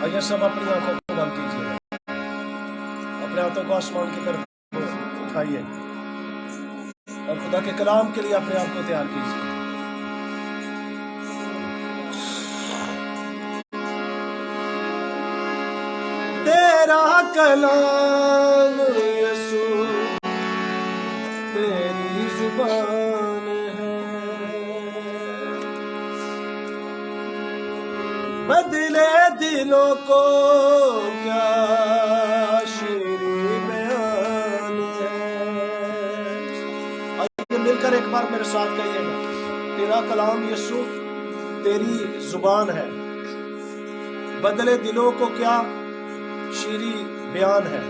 آئیے سب اپنی آنکھوں کو بند کیجیے، اپنے ہاتھوں کو آسمان کی طرف اٹھائیے اور خدا کے کلام کے لیے اپنے آپ کو تیار کیجیے۔ تیرا کلام یسوع تیری زبان ہے، بدلے دلوں کو کیا شیریں بیان ہے۔ آئیے مل کر ایک بار میرے ساتھ کہیے گا، تیرا کلام یسوع تیری زبان ہے، بدلے دلوں کو کیا شیریں بیان ہے۔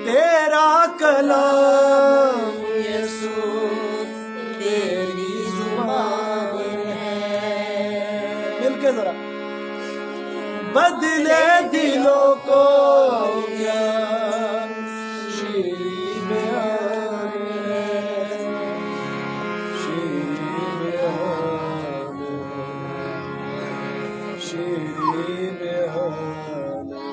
تیرا کلام یسوع تیری زبان ہے، مل کے ذرا، بدلے دلوں کو کیا شیریں بیان ہے، شیریں بیان ہے، شیریں بیان ہے۔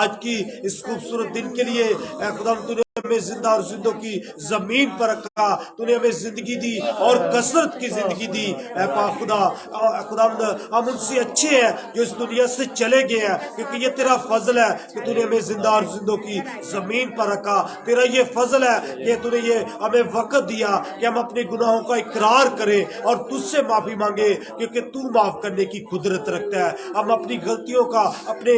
آج کی اس خوبصورت دن کے لیے۔ اے خدا تو نے ہمیں زندہ اور زندوں کی زمین پر رکھا، تو نے ہمیں زندگی دی اور کثرت کی زندگی دی۔ اے پاک خدا، خدا ہم ان سے اچھے ہیں جو اس دنیا سے چلے گئے ہیں، کیونکہ یہ تیرا فضل ہے کہ تو نے ہمیں زندہ اور زندوں کی زمین پر رکھا۔ تیرا یہ فضل ہے کہ تو نے یہ ہمیں وقت دیا کہ ہم اپنے گناہوں کا اقرار کریں اور تجھ سے معافی مانگے، کیونکہ تو معاف کرنے کی قدرت رکھتا ہے۔ ہم اپنی غلطیوں کا، اپنے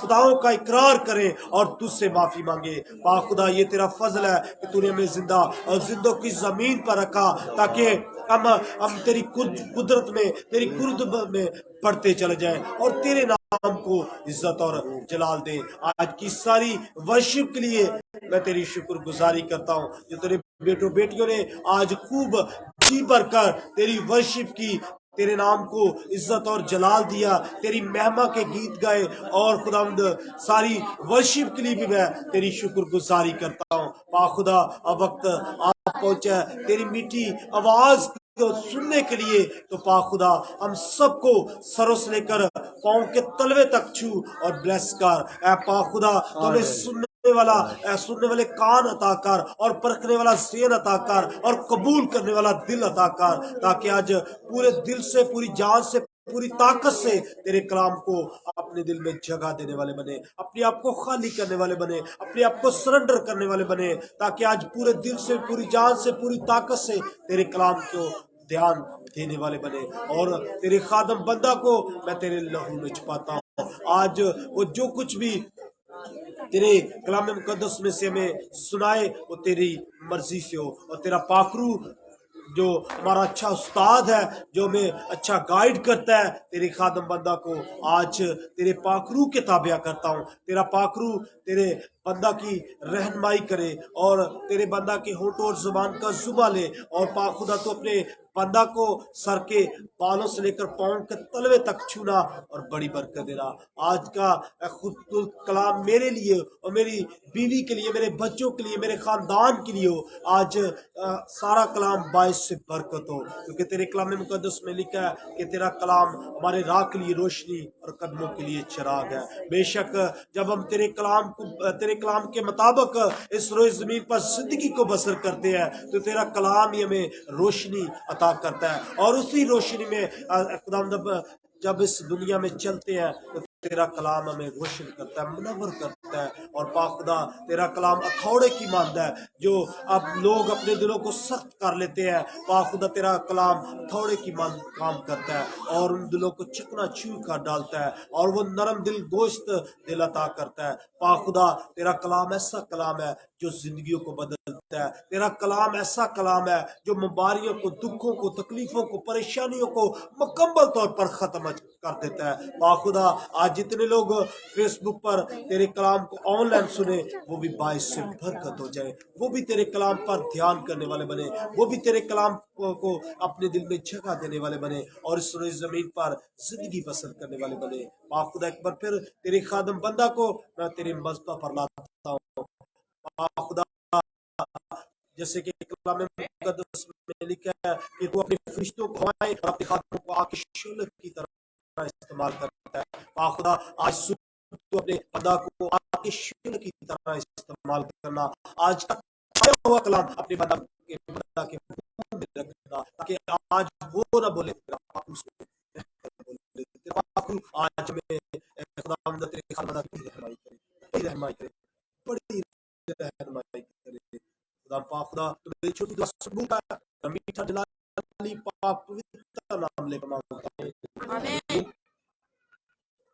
خداؤں کا اقرار کریں اور تجھ سے معافی مانگے۔ پاک خدا یہ تیرا فضل ہے کہ تو نے ہمیں زندہ اور زندوں کی زمین پر رکھا تاکہ ہم تیری قدرت میں، تیری قرب میں پڑھتے چلے جائیں اور تیرے نام کو عزت اور جلال دیں۔ آج کی ساری ورشپ کے لیے میں تیری شکر گزاری کرتا ہوں جو تیرے بیٹوں بیٹیوں نے آج خوب جی بھر کر تیری ورشپ کی، تیرے نام کو عزت اور جلال دیا، تیری مہما کے گیت گائے، اور خداوند ساری ورشپ کے لیے بھی میں تیری شکر گزاری کرتا ہوں۔ پاک خدا اب وقت آپ پہنچا ہے تیری میٹھی آواز کو سننے کے لیے، تو پاک خدا ہم سب کو سروں سے لے کر پاؤں کے تلوے تک چھو اور بلیس کر۔ اے پاک خدا تو ہمیں سننے والے کان عطا کر اور پرکھنے والا ذہن عطا کر اور قبول کرنے والا دل عطا کر، تاکہ آج پورے دل سے، پوری جان سے، پوری طاقت سے تیرے کلام کو اپنے دل میں جگہ دینے والے بنے، اپنے آپ کو خالی کرنے والے بنے، اپنے آپ کو سرنڈر کرنے والے بنے، تاکہ آج پورے دل سے، پوری جان سے، پوری طاقت سے تیرے کلام کو دھیان دینے والے بنے۔ اور تیرے خادم بندہ کو میں تیرے لہو میں چھپاتا ہوں۔ آج وہ جو کچھ بھی تیرے کلام مقدس میں سے ہمیں سنائے وہ تیری مرضی سے ہو، اور تیرا پاک روح جو ہمارا اچھا استاد ہے، جو ہمیں اچھا گائیڈ کرتا ہے، تیرے خادم بندہ کو آج تیرے پاک روح کے تابع کرتا ہوں۔ تیرا پاک روح تیرے بندہ کی رہنمائی کرے اور تیرے بندہ کے ہونٹوں اور زبان کا زبا لے، اور پاک خدا تو اپنے بندہ کو سر کے بالوں سے لے کر پاؤں کے تلوے تک چھونا اور بڑی برکت دینا۔ آج کا خود کلام میرے لیے اور میری بیوی کے لیے، میرے بچوں کے لیے، میرے خاندان کے لیے ہو۔ آج سارا کلام باعث سے برکت ہو، کیونکہ تیرے کلام مقدس میں لکھا ہے کہ تیرا کلام ہمارے راہ کے لیے روشنی اور قدموں کے لیے چراغ ہے۔ بے شک جب ہم تیرے کلام کے مطابق اس روئے زمین پر زندگی کو بسر کرتے ہیں، تو تیرا کلام ہی ہمیں روشنی عطا کرتا ہے، اور اسی روشنی میں خداوند جب اس دنیا میں چلتے ہیں تو تیرا کلام ہمیں روشن کرتا ہے، منور کرتا ہے۔ اور پاک خدا تیرا کلام ہتھوڑے کی مانند ہے جو اب لوگ اپنے دلوں کو سخت کر لیتے ہیں، پاک خدا تیرا کلام ہتھوڑے کی مانند کام کرتا ہے اور ان دلوں کو چکنا چور کر ڈالتا ہے، اور وہ نرم دل گوشت دل عطا کرتا ہے۔ پاک خدا تیرا کلام ایسا کلام ہے جو زندگیوں کو بدلتا ہے، تیرا کلام ایسا کلام ہے جو بیماریوں کو، دکھوں کو، تکلیفوں کو، پریشانیوں کو مکمل طور پر ختم کر دیتا ہے۔ پاک خدا آج جتنے لوگ فیس بک پر تیرے کلام کو آن لائن سنے، وہ بھی باعث سے برکت ہو جائے، وہ بھی تیرے کلام پر دھیان کرنے والے بنے، وہ بھی تیرے کلام کو اپنے دل میں جگہ دینے والے بنے، اور اس روئے زمین پر زندگی بسر کرنے والے بنے۔ پاک خدا ایک بار پھر تیرے خادم بندہ کو میں تیرے مذبح پر لاتا ہوں۔ پاک خدا جیسے کہ کلام مقدس میں لکھا ہے کہ تو اپنے فرشتوں کو ہوائے اور اپنے خادموں کو آگ کی شعلہ کی طرح استعمال کرتا ہے۔ پاک خدا آج صبح تو اپنے بندہ کو آگ کی شعلہ کی طرح استعمال کرنا، آج کا آیا ہوا کلام اپنے بندہ کے منہ میں رکھنا، تاکہ آج وہ نہ بولے تیرا پاک روح سے بولے، تیرا پاک روح آج میں خدا تیرے خادم کی رہنمائی کرے، بڑی رہنمائی کرے، بڑی رہنمائی کرے۔ خدا پاک خدا میری چھوٹی دعا سنوں کا میٹھا جلالی پاک پوتر نام لے کر مانگتا ہوں۔ آمین۔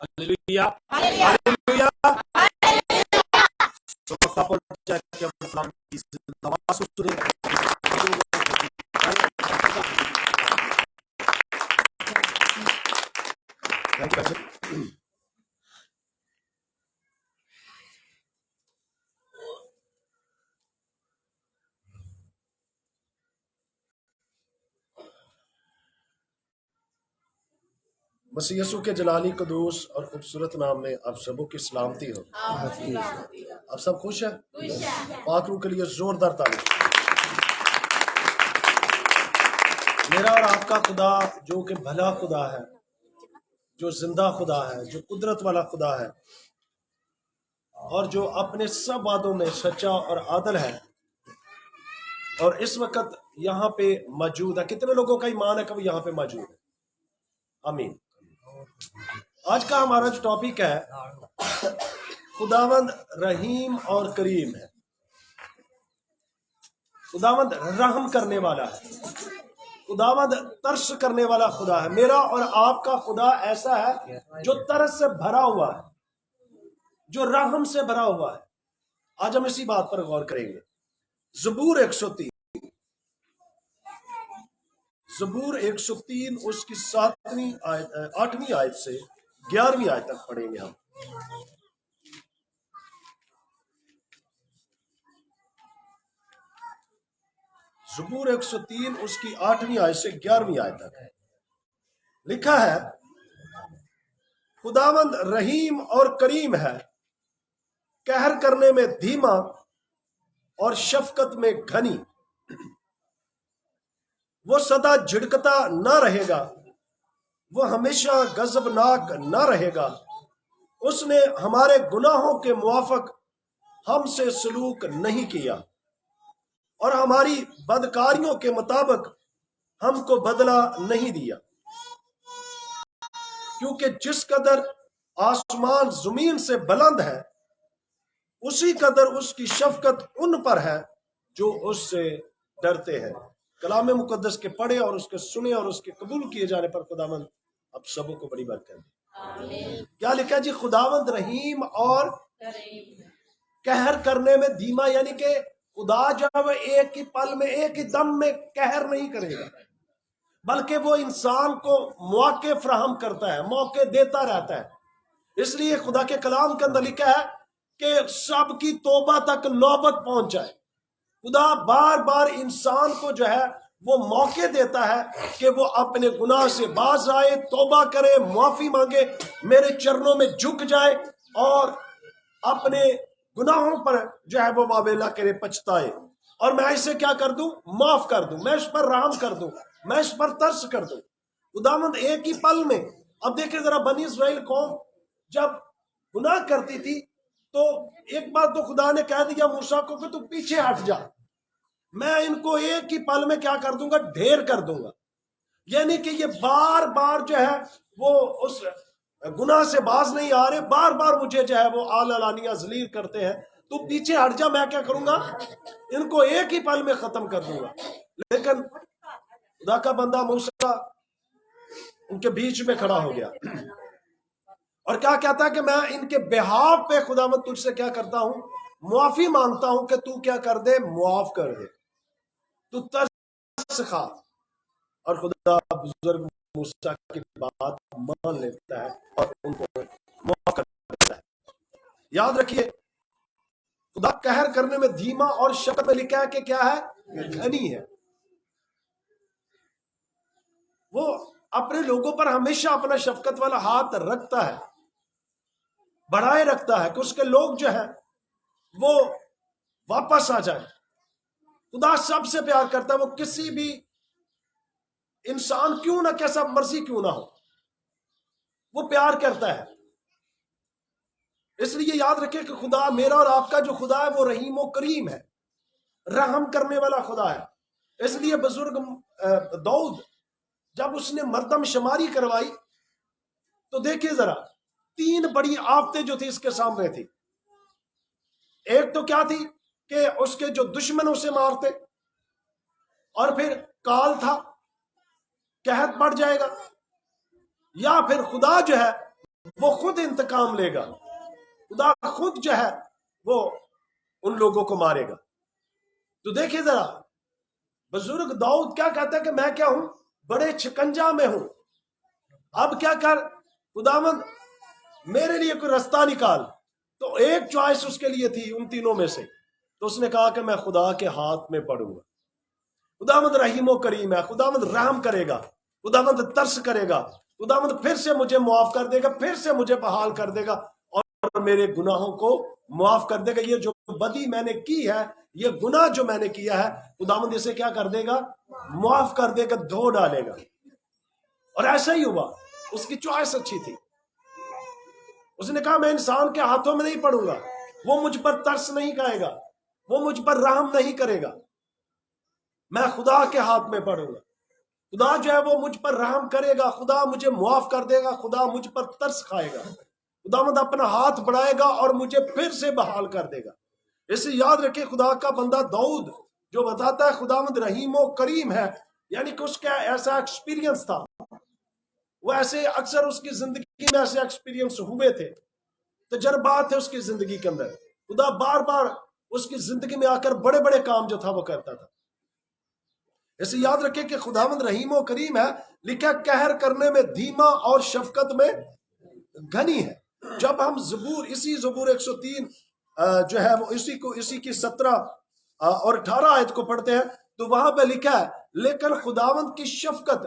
ہلیلویا، ہلیلویا۔ سوچتا پہنچا کہ ہم کلام کی دعا سنیں۔ مسیح یسوع کے جلالی قدوس اور خوبصورت نام میں آپ سبوں کی سلامتی ہو۔ آپ سب خوش ہیں؟ پاک روح کے لیے زوردار تعریف۔ میرا اور آپ کا خدا جو کہ بھلا خدا ہے، جو زندہ خدا ہے، جو قدرت والا خدا ہے، اور جو اپنے سب وعدوں میں سچا اور عادل ہے، اور اس وقت یہاں پہ موجود ہے۔ کتنے لوگوں کا ایمان ہے کہ وہ یہاں پہ موجود ہے؟ آمین۔ آج کا ہمارا جو ٹاپک ہے، خداوند رحیم اور کریم ہے۔ خداوند رحم کرنے والا ہے، خداوند ترس کرنے والا خدا ہے۔ میرا اور آپ کا خدا ایسا ہے جو ترس سے بھرا ہوا ہے، جو رحم سے بھرا ہوا ہے۔ آج ہم اسی بات پر غور کریں گے۔ زبور 103، زبور 103 اس کی 8ویں آیت سے 11ویں آیت تک پڑھیں گے ہم۔ زبور 103 اس کی 8ویں آیت سے 11ویں آیت تک لکھا ہے، خداوند رحیم اور کریم ہے، قہر کرنے میں دھیما اور شفقت میں گھنی۔ وہ سدا جھڑکتا نہ رہے گا، وہ ہمیشہ غضبناک نہ رہے گا۔ اس نے ہمارے گناہوں کے موافق ہم سے سلوک نہیں کیا، اور ہماری بدکاریوں کے مطابق ہم کو بدلہ نہیں دیا۔ کیونکہ جس قدر آسمان زمین سے بلند ہے، اسی قدر اس کی شفقت ان پر ہے جو اس سے ڈرتے ہیں۔ کلام مقدس کے پڑھے اور اس کے سنے اور اس کے قبول کیے جانے پر خداوند اب سبوں کو بڑی برکت دے۔ کیا لکھا جی؟ خداوند رحیم اور قہر کرنے میں دھیما، یعنی کہ خدا جب ایک ہی پل میں ایک ہی دم میں قہر نہیں کرے گا، بلکہ وہ انسان کو مواقع فراہم کرتا ہے، موقع دیتا رہتا ہے۔ اس لیے خدا کے کلام کے اندر لکھا ہے کہ سب کی توبہ تک نوبت پہنچ جائے۔ خدا بار بار انسان کو جو ہے وہ موقع دیتا ہے کہ وہ اپنے گناہ سے باز آئے، توبہ کرے، معافی مانگے، میرے چرنوں میں جھک جائے اور اپنے گناہوں پر جو ہے وہ واویلا کرے، پچھتائے، اور میں اسے کیا کر دوں؟ معاف کر دوں، میں اس پر رحم کر دوں، میں اس پر ترس کر دوں۔ خداوند ایک ہی پل میں، اب دیکھیں ذرا، بنی اسرائیل قوم جب گناہ کرتی تھی تو ایک بات تو خدا نے کہہ دیا موسیٰ کو کہ تو پیچھے ہٹ جا، میں ان کو ایک ہی پل میں کیا کر دوں گا؟ ڈھیر کر دوں گا۔ یعنی کہ یہ بار بار جو ہے وہ اس گناہ سے باز نہیں آ رہے، بار بار مجھے جو ہے وہ علانیہ ذلیل کرتے ہیں، تو پیچھے ہٹ جا، میں کیا کروں گا؟ ان کو ایک ہی پل میں ختم کر دوں گا۔ لیکن خدا کا بندہ موسیٰ ان کے بیچ میں کھڑا ہو گیا اور کیا کہتا ہے کہ میں ان کے بہاف پہ خداوند تجھ سے کیا کرتا ہوں؟ معافی مانگتا ہوں کہ تو کیا کر دے؟ معاف کر دے، تو ترس کھا۔ اور خدا بزرگ موسیٰ کی بات مان لیتا ہے اور ان کو معاف کر دیتا ہے۔ یاد رکھیے، خدا قہر کرنے میں دھیما اور شفقت میں لکھا ہے کہ کیا ہے؟ گھنی ہے۔ وہ اپنے لوگوں پر ہمیشہ اپنا شفقت والا ہاتھ رکھتا ہے، بڑھائے رکھتا ہے کہ اس کے لوگ جو ہے وہ واپس آ جائیں۔ خدا سب سے پیار کرتا ہے، وہ کسی بھی انسان کیوں نہ، کیسا مرضی کیوں نہ ہو، وہ پیار کرتا ہے۔ اس لیے یاد رکھیں کہ خدا، میرا اور آپ کا جو خدا ہے وہ رحیم و کریم ہے، رحم کرنے والا خدا ہے۔ اس لیے بزرگ داؤد جب اس نے مردم شماری کروائی تو دیکھیے ذرا، 3 بڑی آفتیں جو تھی اس کے سامنے تھی۔ ایک تو کیا تھی کہ اس کے جو دشمن اسے مارتے، اور پھر کال تھا، قحط پڑ جائے گا، یا پھر خدا جو ہے وہ خود انتقام لے گا، خدا خود جو ہے وہ ان لوگوں کو مارے گا۔ تو دیکھیے ذرا، بزرگ داؤد کیا کہتا ہے کہ میں کیا ہوں؟ بڑے شکنجا میں ہوں، اب کیا کر خداوند، میرے لیے کوئی رستہ نکال۔ تو ایک چوائس اس کے لیے تھی ان تینوں میں سے، تو اس نے کہا کہ میں خدا کے ہاتھ میں پڑوں گا۔ خداوند رحیم و کریم ہے، خداوند رحم کرے گا، خداوند ترس کرے گا، خداوند پھر سے مجھے معاف کر دے گا، پھر سے مجھے بحال کر دے گا اور میرے گناہوں کو معاف کر دے گا۔ یہ جو بدی میں نے کی ہے، یہ گناہ جو میں نے کیا ہے، خداوند اسے کیا کر دے گا؟ معاف کر دے گا، دھو ڈالے گا۔ اور ایسا ہی ہوا، اس کی چوائس اچھی تھی۔ اس نے کہا میں انسان کے ہاتھوں میں نہیں پڑوں گا، وہ مجھ پر ترس نہیں کھائے گا، وہ مجھ پر رحم نہیں کرے گا، میں خدا کے ہاتھ میں پڑوں گا۔ خدا جو ہے وہ مجھ پر رحم کرے گا، خدا مجھے معاف کر دے گا، خدا مجھ پر ترس کھائے گا، خداوند اپنا ہاتھ بڑھائے گا اور مجھے پھر سے بحال کر دے گا۔ اسے یاد رکھے، خدا کا بندہ داؤد جو بتاتا ہے خداوند رحیم و کریم ہے، یعنی کہ اس کا ایسا ایکسپیرینس تھا، وہ ایسے اکثر اس کی زندگی میں ایسے ایکسپیرینس ہوئے تھے، تجربات تھے اس کی زندگی کے اندر، خدا بار بار اس کی زندگی میں آ کر بڑے بڑے کام جو تھا وہ کرتا تھا۔ اسے یاد رکھے کہ خداوند رحیم و کریم ہے، لکھا قہر کرنے میں دھیما اور شفقت میں گھنی ہے۔ جب ہم اسی زبور 103 جو ہے وہ اسی کی 17 اور 18 آیت کو پڑھتے ہیں تو وہاں پہ لکھا ہے، لیکن خداوند کی شفقت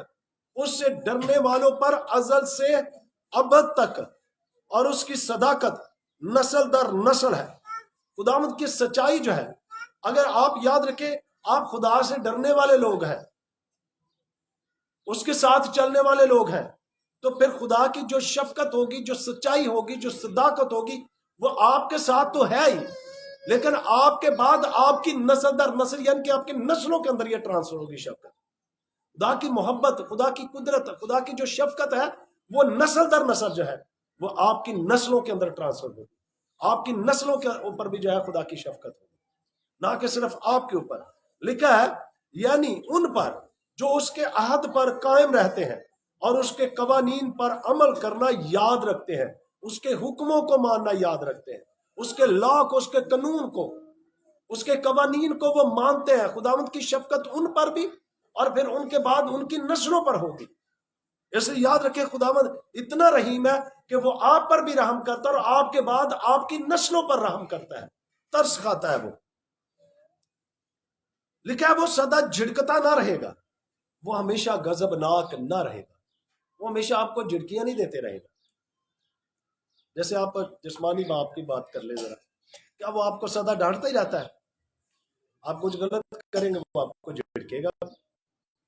اس سے ڈرنے والوں پر ازل سے ابد تک، اور اس کی صداقت نسل در نسل ہے۔ خداوند کی سچائی جو ہے، اگر آپ یاد رکھیں آپ خدا سے ڈرنے والے لوگ ہیں، اس کے ساتھ چلنے والے لوگ ہیں، تو پھر خدا کی جو شفقت ہوگی، جو سچائی ہوگی، جو صداقت ہوگی، وہ آپ کے ساتھ تو ہے ہی، لیکن آپ کے بعد آپ کی نسل در نسل، یعنی کہ آپ کی نسلوں کے اندر یہ ٹرانسفر ہوگی شفقت۔ خدا کی محبت، خدا کی قدرت، خدا کی جو شفقت ہے وہ نسل در نسل جو ہے وہ آپ کی نسلوں کے اندر ٹرانسفر ہوگی۔ آپ کی نسلوں کے اوپر بھی جو ہے خدا کی شفقت ہوگی، نہ کہ صرف آپ کے اوپر۔ لکھا ہے یعنی ان پر جو اس کے عہد پر قائم رہتے ہیں اور اس کے قوانین پر عمل کرنا یاد رکھتے ہیں، اس کے حکموں کو ماننا یاد رکھتے ہیں، اس کے لا کو، اس کے قانون کو، اس کے قوانین کو وہ مانتے ہیں۔ خداوند کی شفقت ان پر بھی اور پھر ان کے بعد ان کی نسلوں پر ہوگی۔ اس لیے یاد رکھیں خداوند اتنا رحیم ہے کہ وہ آپ پر بھی رحم کرتا ہے اور آپ کے بعد آپ کی نسلوں پر رحم کرتا ہے، ترس کھاتا ہے وہ۔ لکھا ہے وہ سدا جھڑکتا نہ رہے گا، وہ ہمیشہ غضبناک نہ رہے گا، وہ ہمیشہ آپ کو جھڑکیاں نہیں دیتے رہے گا۔ جیسے آپ جسمانی باپ کی بات کر لیں ذرا، کیا وہ آپ کو سدا ڈانٹتا ہی رہتا ہے؟ آپ کچھ غلط کریں گے وہ آپ کو جھڑکے گا،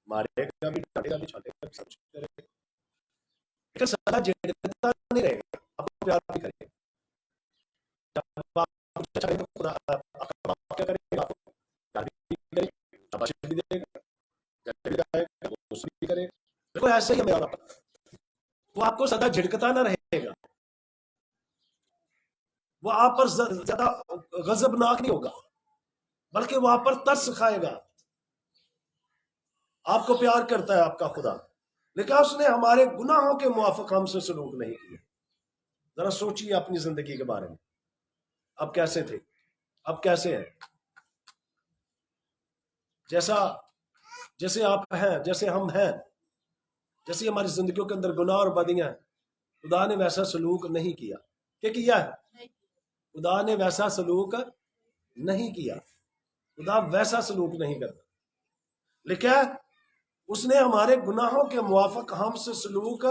مارے گا بھی، ڈانٹے گا بھی، چھاٹے گا بھی، سب کچھ کرے گا، لیکن سدا جھڑکتا نہیں رہے گا، آپ کو پیار بھی کرے گا۔ جب آپ کچھ اچھا کریں تو خدا آپ کا باپ کیا کرے گا؟ آپ کو پیار بھی کرے گا، شاباشی بھی دے گا، جب بھی جائے گا وہ اس بھی کرے گا۔ دیکھو ایسے ہی ہے میرا باپ، وہ آپ کو سدا جھڑکتا نہ رہے گا، وہ آپ پر زیادہ غضبناک نہیں ہوگا، بلکہ وہ آپ پر ترس کھائے گا۔ آپ کو پیار کرتا ہے آپ کا خدا، لیکن اس نے ہمارے گناہوں کے موافق ہم سے سلوک نہیں کیا۔ ذرا سوچیے اپنی زندگی کے بارے میں، اب کیسے تھے، اب کیسے ہیں؟ جیسے آپ ہیں، جیسے ہم ہیں، جیسے ہماری زندگیوں کے اندر گناہ اور بدیاں ہیں، خدا نے ویسا سلوک نہیں کیا۔ کیا ہے؟ خدا نے ویسا سلوک نہیں کیا، خدا ویسا سلوک نہیں کرتا۔ لکھا ہے اس نے ہمارے گناہوں کے موافق ہم سے سلوک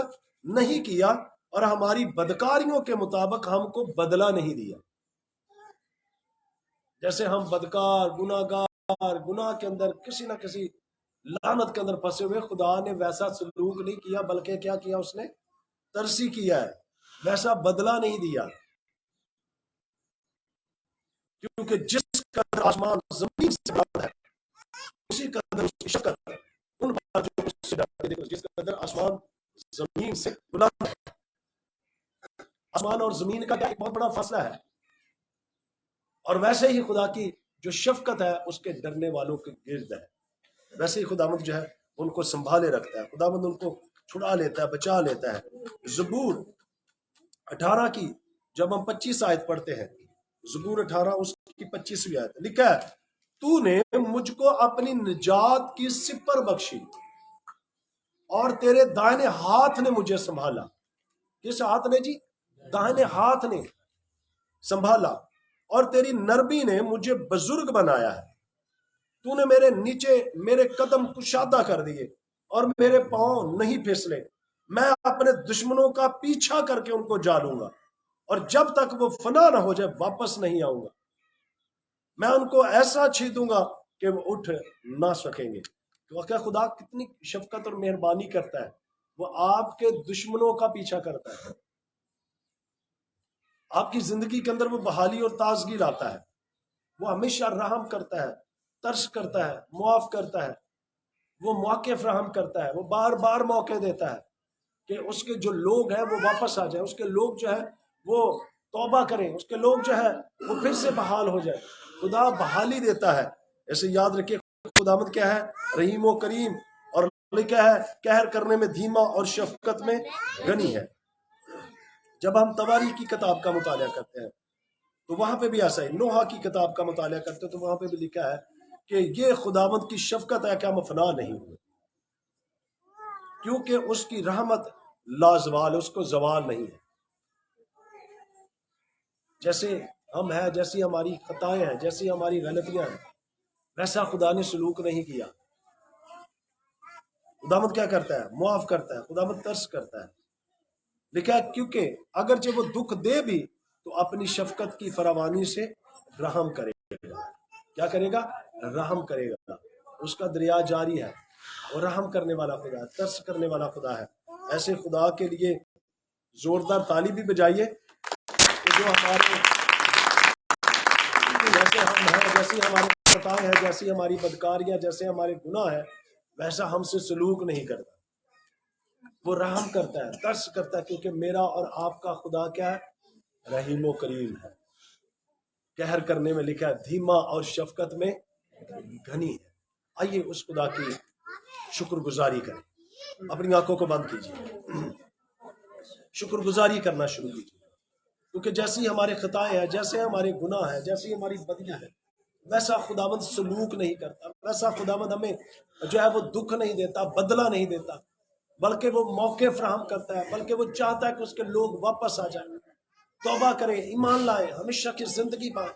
نہیں کیا اور ہماری بدکاریوں کے مطابق ہم کو بدلہ نہیں دیا۔ جیسے ہم بدکار، گناہگار، گناہ کے اندر کسی نہ کسی لعنت کے اندر پھنسے ہوئے، خدا نے ویسا سلوک نہیں کیا، بلکہ کیا کیا اس نے؟ ترسی کیا ہے، ویسا بدلہ نہیں دیا۔ کیونکہ جس قدر آسمان زمین سے بلند ہے اسی قدر اس کی شفقت ان پر جو اس سے ڈرتے ہیں۔ جس قدر آسمان زمین سے بلند ہے، آسمان اور زمین کا ایک بہت بڑا فاصلہ ہے، اور ویسے ہی خدا کی جو شفقت ہے اس کے ڈرنے والوں کے گرد ہے۔ ویسے ہی خداوند جو ہے ان کو سنبھالے رکھتا ہے، خداوند ان کو چھڑا لیتا ہے، بچا لیتا ہے۔ زبور 18 کی جب ہم 25 آیت پڑھتے ہیں، زبور 18 اس کی 25ویں آیت لکھا ہے، تو نے مجھ کو اپنی نجات کی سپر بخشی اور تیرے دائنے ہاتھ نے مجھے سنبھالا۔ کس ہاتھ نے جی؟ دائنے ہاتھ نے سنبھالا، اور تیری نرمی نے مجھے بزرگ بنایا ہے۔ تو نے میرے نیچے میرے قدم کشادہ کر دیے اور میرے پاؤں نہیں پھسلے۔ میں اپنے دشمنوں کا پیچھا کر کے ان کو جالوں گا، اور جب تک وہ فنا نہ ہو جائے واپس نہیں آؤں گا۔ میں ان کو ایسا چھیدوں گا کہ وہ اٹھ نہ سکیں گے۔ تو کیا خدا کتنی شفقت اور مہربانی کرتا ہے، وہ آپ کے دشمنوں کا پیچھا کرتا ہے، آپ کی زندگی کے اندر وہ بحالی اور تازگی لاتا ہے. وہ ہمیشہ رحم کرتا ہے، ترس کرتا ہے، معاف کرتا ہے، وہ موقع فراہم کرتا ہے، وہ بار بار موقع دیتا ہے کہ اس کے جو لوگ ہیں وہ واپس آ جائیں، اس کے لوگ جو ہے وہ توبہ کریں، اس کے لوگ جو ہے وہ پھر سے بحال ہو جائیں. خدا بحالی دیتا ہے. ایسے یاد رکھیے خداوند کیا ہے؟ رحیم و کریم، اور کیا ہے؟ قہر کرنے میں دھیما اور شفقت میں غنی ہے. جب ہم تواریخ کی کتاب کا مطالعہ کرتے ہیں تو وہاں پہ بھی ایسا ہی، نوح کی کتاب کا مطالعہ کرتے ہیں تو وہاں پہ بھی لکھا ہے کہ یہ خداوند کی شفقت ہے کہ ہم فنا نہیں ہوئے، کیونکہ اس کی رحمت لازوال، اس کو زوال نہیں ہے. جیسے ہم ہیں، جیسی ہماری خطائیں ہیں، جیسی ہماری غلطیاں ہیں، ویسا خدا نے سلوک نہیں کیا. خداوند کیا کرتا ہے؟ معاف کرتا ہے. خداوند ترس کرتا ہے. لکھا ہے کیونکہ اگرچہ وہ دکھ دے بھی تو اپنی شفقت کی فراوانی سے رحم کرے گا. کیا کرے گا؟ رحم کرے گا. اس کا دریا جاری ہے، اور رحم کرنے والا خدا ہے، ترس کرنے والا خدا ہے. ایسے خدا کے لیے زوردار تالی بھی بجائیے کہ جو ہمارے جیسے ہم ہیں، جیسی ہماری خطائیں ہیں، جیسی ہماری بدکاریاں، جیسے ہمارے گناہ ہیں، ویسا ہم سے سلوک نہیں کرتا. وہ رحم کرتا ہے، ترس کرتا ہے، کیونکہ میرا اور آپ کا خدا کیا ہے؟ رحیم و کریم ہے. قہر کرنے میں لکھا ہے دھیما اور شفقت میں گھنی ہے. آئیے اس خدا کی شکر گزاری کریں. اپنی آنکھوں کو بند کیجیے، شکر گزاری کرنا شروع کیجیے. کیونکہ جیسی ہمارے خطائیں ہیں، جیسے ہمارے گناہ ہیں، جیسی ہماری بدیاں ہیں، ویسا خداوند سلوک نہیں کرتا. ویسا خداوند ہمیں جو ہے وہ دکھ نہیں دیتا، بدلہ نہیں دیتا، بلکہ وہ موقع فراہم کرتا ہے، بلکہ وہ چاہتا ہے کہ اس کے لوگ واپس آ جائیں، توبہ کریں، ایمان لائیں، ہمیشہ کی زندگی پائیں.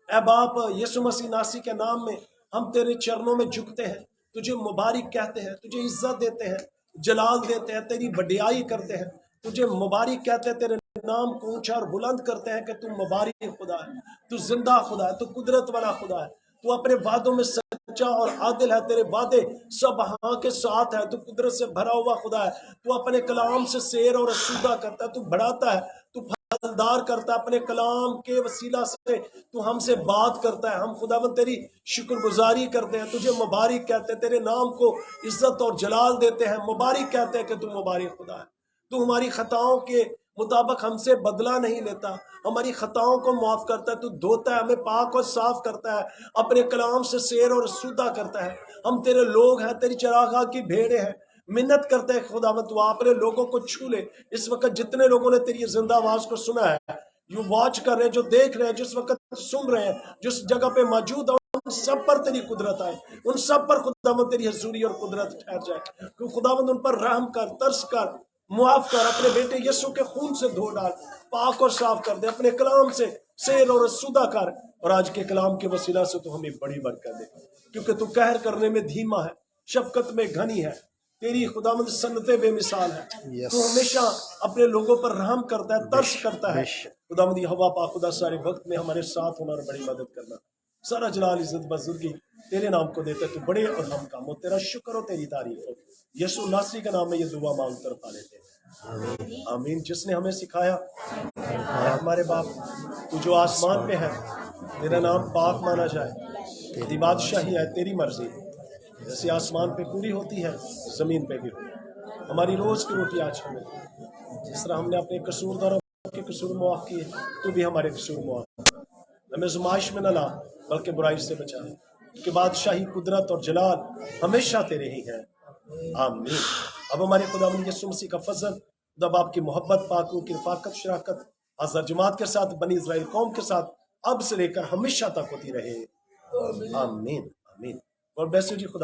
اے باپ، یسوع مسیح ناصری کے نام میں ہم تیرے چرنوں میں جھکتے ہیں، تجھے مبارک کہتے ہیں، تجھے عزت دیتے ہیں، جلال دیتے ہیں، تیری بڑائی کرتے ہیں، تجھے مبارک کہتے ہیں، تیرے نام کو اونچا اور بلند کرتے ہیں کہ تو مبارک خدا ہے، تو زندہ خدا ہے، تو قدرت والا خدا ہے، تو اپنے وعدوں میں سچا اور عادل ہے، تیرے وعدے سب ہاں کے ساتھ ہے، تو قدرت سے بھرا ہوا خدا ہے، تو اپنے کلام سے سیر اور اسودہ کرتا ہے، تو بڑھاتا ہے، تو پھلدار کرتا ہے، اپنے کلام کے وسیلہ سے تو ہم سے بات کرتا ہے. ہم خداوند تیری شکر گزاری کرتے ہیں، تجھے مبارک کہتے ہیں، تیرے نام کو عزت اور جلال دیتے ہیں، مبارک کہتے ہیں کہ تو مبارک خدا ہے. تو ہماری خطاؤں کے مطابق ہم سے بدلہ نہیں لیتا، ہماری خطاؤں کو معاف کرتا ہے، تو دھوتا ہے، ہمیں پاک اور صاف کرتا ہے، اپنے کلام سے سیر اور سودہ کرتا ہے. ہم تیرے لوگ ہیں، تیری چراگاہ کی بھیڑیں ہیں. منت کرتے ہیں خداوند تو اپنے لوگوں کو چھو لے. اس وقت جتنے لوگوں نے تیری زندہ آواز کو سنا ہے، جو واچ کر رہے ہیں، جو دیکھ رہے ہیں، جس وقت سن رہے ہیں، جس جگہ پہ موجود ہیں، ان سب پر تیری قدرت آئے، ان سب پر خداوند تیری حضوری اور قدرت ٹھہر جائے. تو خداوند ان پر رحم کر، ترس کر، معاف کر، اپنے بیٹے یسوع کے خون سے دھو ڈال، پاک اور صاف کر دے، اپنے کلام سے سیر اور سودہ کر. اور آج کے کلام کے وسیلہ سے تو ہمیں بڑی برکت دے، کیونکہ تو قہر کرنے میں دھیما ہے، شفقت میں گھنی ہے. تیری خداوند سنتیں بے مثال ہے. تو ہمیشہ اپنے لوگوں پر رحم کرتا ہے، ترس کرتا ہے. خداوند ہوا پاک خدا سارے وقت میں ہمارے ساتھ ہونا اور بڑی مدد کرنا. سارا جلال عزت بزرگی تیرے نام کو دیتے، تو بڑے اور ہم کام ہو. تیرا شکر ہو، تیری تعریف ہو. یسوع ناصری کے نام میں یہ دعا مانگ کر پا لیتے ہیں، آمین. جس نے ہمیں سکھایا، اے ہمارے باپ تو جو آسمان پہ ہے، تیرا نام پاک مانا جائے، تیری بادشاہی ہے، تیری مرضی جیسے آسمان پہ پوری ہوتی ہے، زمین پہ بھی ہوتی ہے. ہماری روز کی روٹی آج ہمیں دے. جس طرح ہم نے اپنے قصورداروں کے قصور معاف کیے، تو بھی ہمارے قصور معاف کر. ہمیں زمائش میں نہ لا، بلکہ برائی سے بچا، کہ بادشاہی، قدرت اور جلال ہمیشہ تیرے ہی ہیں، آمین. اب ہمارے خداوند یسوع مسیح کا فضل، خدا باپ کی محبت، پاکوں کی رفاقت، شراکت حضرت جماعت کے ساتھ، بنی اسرائیل قوم کے ساتھ اب سے لے کر ہمیشہ تک ہوتی رہے، آمین آمین. اور بیسو جی خدا